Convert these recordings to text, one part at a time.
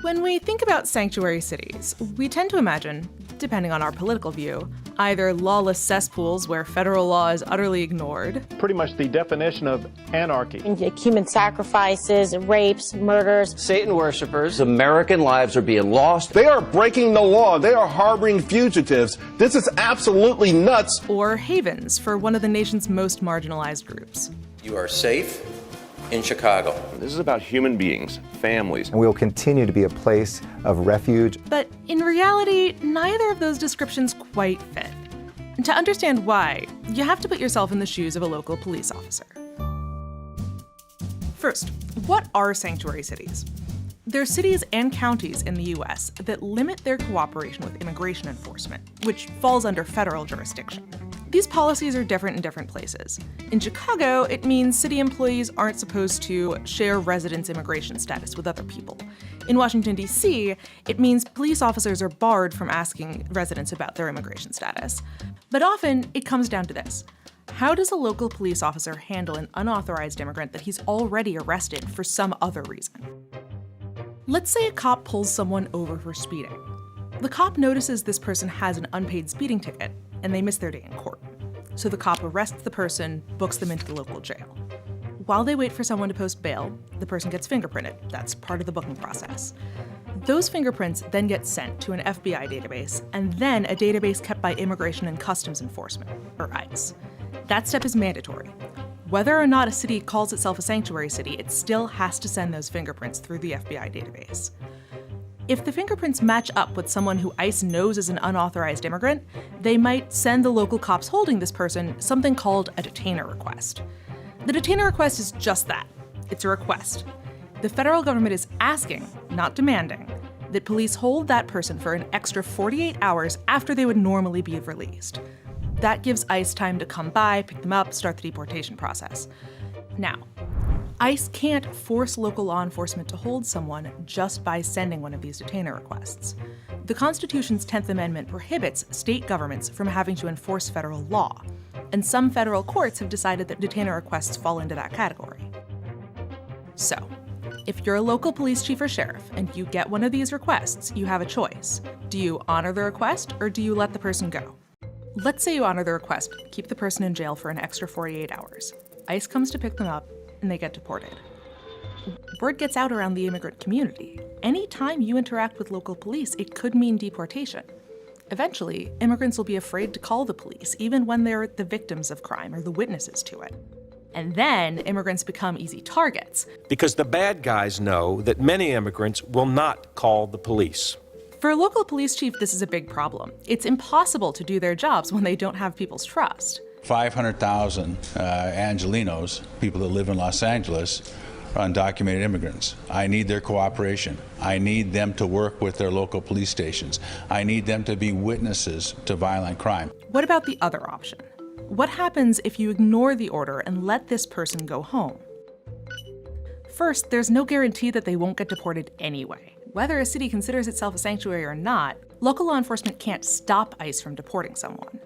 When we think about sanctuary cities, we tend to imagine, depending on our political view, either lawless cesspools where federal law is utterly ignored. Pretty much the definition of anarchy. Human sacrifices, rapes, murders. Satan worshipers. American lives are being lost. They are breaking the law. They are harboring fugitives. This is absolutely nuts. Or havens for one of the nation's most marginalized groups. You are safe in Chicago. This is about human beings, families. And we will continue to be a place of refuge. But in reality, neither of those descriptions quite fit. And to understand why, you have to put yourself in the shoes of a local police officer. First, what are sanctuary cities? They're cities and counties in the U.S. that limit their cooperation with immigration enforcement, which falls under federal jurisdiction. These policies are different in different places. In Chicago, it means city employees aren't supposed to share residents' immigration status with other people. In Washington, D.C., it means police officers are barred from asking residents about their immigration status. But often, it comes down to this. How does a local police officer handle an unauthorized immigrant that he's already arrested for some other reason? Let's say a cop pulls someone over for speeding. The cop notices this person has an unpaid speeding ticket, and they miss their day in court. So the cop arrests the person, books them into the local jail. While they wait for someone to post bail, the person gets fingerprinted. That's part of the booking process. Those fingerprints then get sent to an FBI database, and then a database kept by Immigration and Customs Enforcement, or ICE. That step is mandatory. Whether or not a city calls itself a sanctuary city, it still has to send those fingerprints through the FBI database. If the fingerprints match up with someone who ICE knows is an unauthorized immigrant, they might send the local cops holding this person something called a detainer request. The detainer request is just that. It's a request. The federal government is asking, not demanding, that police hold that person for an extra 48 hours after they would normally be released. That gives ICE time to come by, pick them up, start the deportation process. Now, ICE can't force local law enforcement to hold someone just by sending one of these detainer requests. The Constitution's 10th Amendment prohibits state governments from having to enforce federal law, and some federal courts have decided that detainer requests fall into that category. So, if you're a local police chief or sheriff and you get one of these requests, you have a choice. Do you honor the request or do you let the person go? Let's say you honor the request, keep the person in jail for an extra 48 hours. ICE comes to pick them up, and they get deported. Word gets out around the immigrant community. Anytime you interact with local police, it could mean deportation. Eventually, immigrants will be afraid to call the police, even when they're the victims of crime or the witnesses to it. And then immigrants become easy targets. Because the bad guys know that many immigrants will not call the police. For a local police chief, this is a big problem. It's impossible to do their jobs when they don't have people's trust. 500,000 Angelenos, people that live in Los Angeles, are undocumented immigrants. I need their cooperation. I need them to work with their local police stations. I need them to be witnesses to violent crime. What about the other option? What happens if you ignore the order and let this person go home? First, there's no guarantee that they won't get deported anyway. Whether a city considers itself a sanctuary or not, local law enforcement can't stop ICE from deporting someone.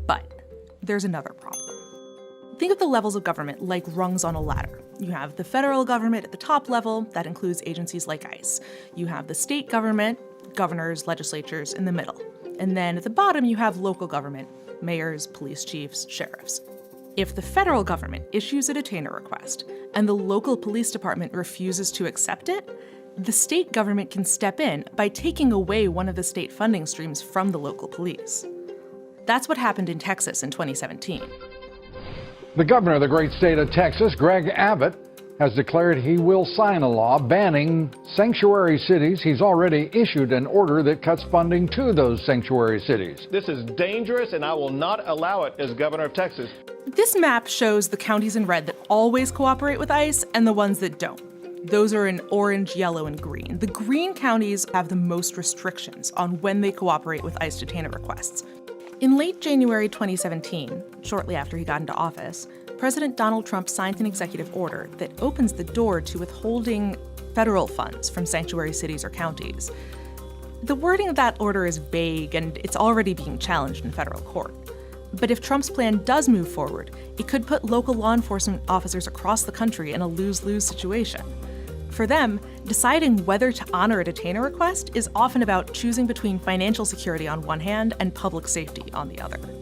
But there's another problem. Think of the levels of government like rungs on a ladder. You have the federal government at the top level, that includes agencies like ICE. You have the state government, governors, legislatures in the middle. And then at the bottom, you have local government, mayors, police chiefs, sheriffs. If the federal government issues a detainer request and the local police department refuses to accept it, the state government can step in by taking away one of the state funding streams from the local police. That's what happened in Texas in 2017. The governor of the great state of Texas, Greg Abbott, has declared he will sign a law banning sanctuary cities. He's already issued an order that cuts funding to those sanctuary cities. This is dangerous, and I will not allow it as governor of Texas. This map shows the counties in red that always cooperate with ICE and the ones that don't. Those are in orange, yellow, and green. The green counties have the most restrictions on when they cooperate with ICE detainer requests. In late January 2017, shortly after he got into office, President Donald Trump signed an executive order that opens the door to withholding federal funds from sanctuary cities or counties. The wording of that order is vague, and it's already being challenged in federal court. But if Trump's plan does move forward, it could put local law enforcement officers across the country in a lose-lose situation. For them, deciding whether to honor a detainer request is often about choosing between financial security on one hand and public safety on the other.